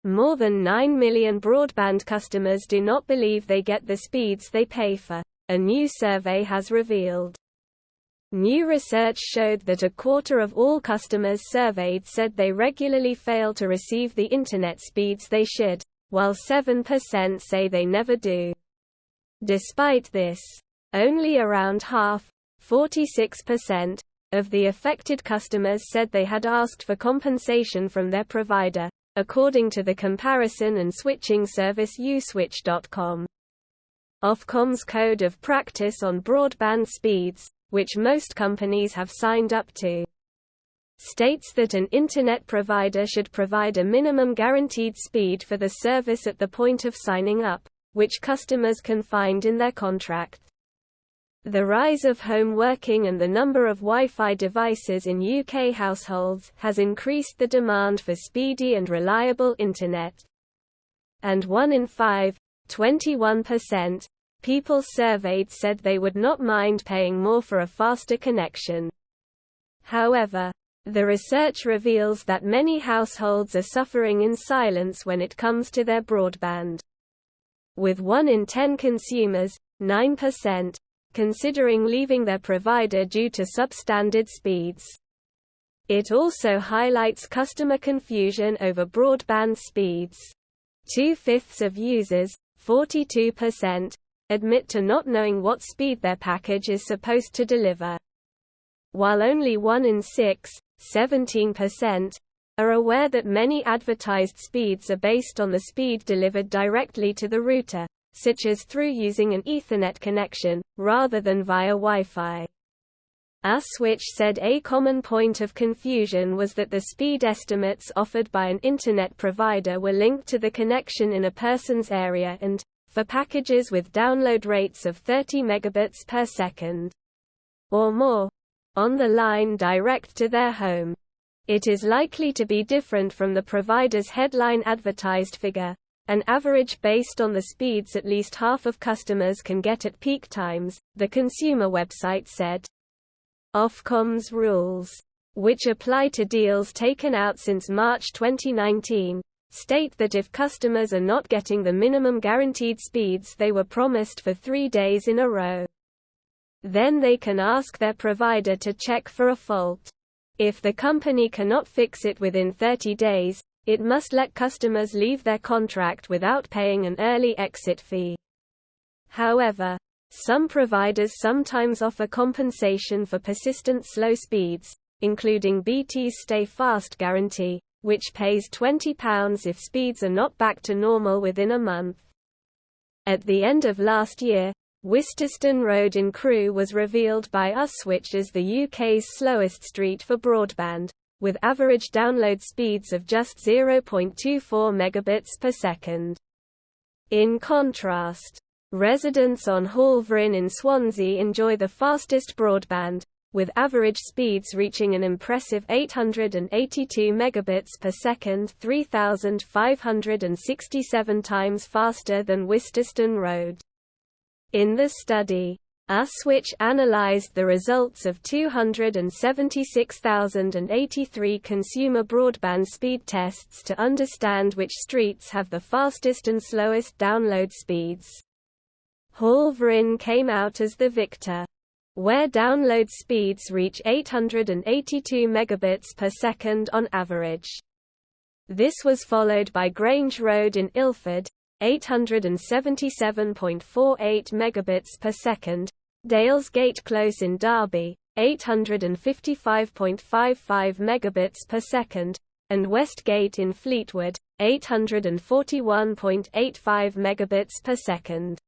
More than 9 million broadband customers do not believe they get the speeds they pay for, a new survey has revealed. New research showed that a quarter of all customers surveyed said they regularly fail to receive the internet speeds they should, while 7% say they never do. Despite this, only around half, 46%, of the affected customers said they had asked for compensation from their provider, according to the comparison and switching service uswitch.com. Ofcom's Code of Practice on Broadband Speeds, which most companies have signed up to, states that an internet provider should provide a minimum guaranteed speed for the service at the point of signing up, which customers can find in their contract. The rise of home working and the number of Wi-Fi devices in UK households has increased the demand for speedy and reliable internet. And 1 in 5, 21%, people surveyed said they would not mind paying more for a faster connection. However, the research reveals that many households are suffering in silence when it comes to their broadband. With 1 in 10 consumers, 9%, considering leaving their provider due to substandard speeds. It also highlights customer confusion over broadband speeds. 2/5 of users, 42%, admit to not knowing what speed their package is supposed to deliver, while only 1 in 6, 17%, are aware that many advertised speeds are based on the speed delivered directly to the router, such as through using an Ethernet connection, rather than via Wi-Fi. Uswitch said a common point of confusion was that the speed estimates offered by an internet provider were linked to the connection in a person's area and, for packages with download rates of 30 megabits per second or more, on the line direct to their home. It is likely to be different from the provider's headline advertised figure, an average based on the speeds at least half of customers can get at peak times, the consumer website said. Ofcom's rules, which apply to deals taken out since March 2019, state that if customers are not getting the minimum guaranteed speeds they were promised for 3 days in a row, then they can ask their provider to check for a fault. If the company cannot fix it within 30 days, it must let customers leave their contract without paying an early exit fee. However, some providers sometimes offer compensation for persistent slow speeds, including BT's Stay Fast guarantee, which pays £20 if speeds are not back to normal within a month. At the end of last year, Wisterston Road in Crewe was revealed by Uswitch as the UK's slowest street for broadband, with average download speeds of just 0.24 megabits per second. In contrast, residents on Hallvrin in Swansea enjoy the fastest broadband, with average speeds reaching an impressive 882 megabits per second, 3,567 times faster than Wisterston Road. In the study, Uswitch analyzed the results of 276,083 consumer broadband speed tests to understand which streets have the fastest and slowest download speeds. Hallvrin came out as the victor, where download speeds reach 882 megabits per second on average. This was followed by Grange Road in Ilford, 877.48 megabits per second, Dales Gate Close in Derby, 855.55 megabits per second, and Westgate in Fleetwood, 841.85 megabits per second.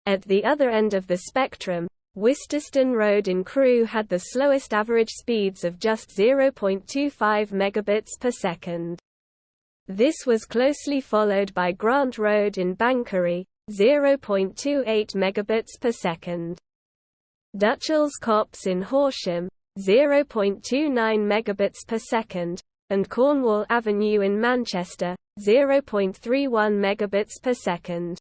At the other end of the spectrum, Wisterston Road in Crewe had the slowest average speeds of just 0.25 megabits per second. This was closely followed by Grant Road in Banchory, 0.28 megabits per second. Dutchell's Copse in Horsham, 0.29 megabits per second, and Cornwall Avenue in Manchester, 0.31 megabits per second.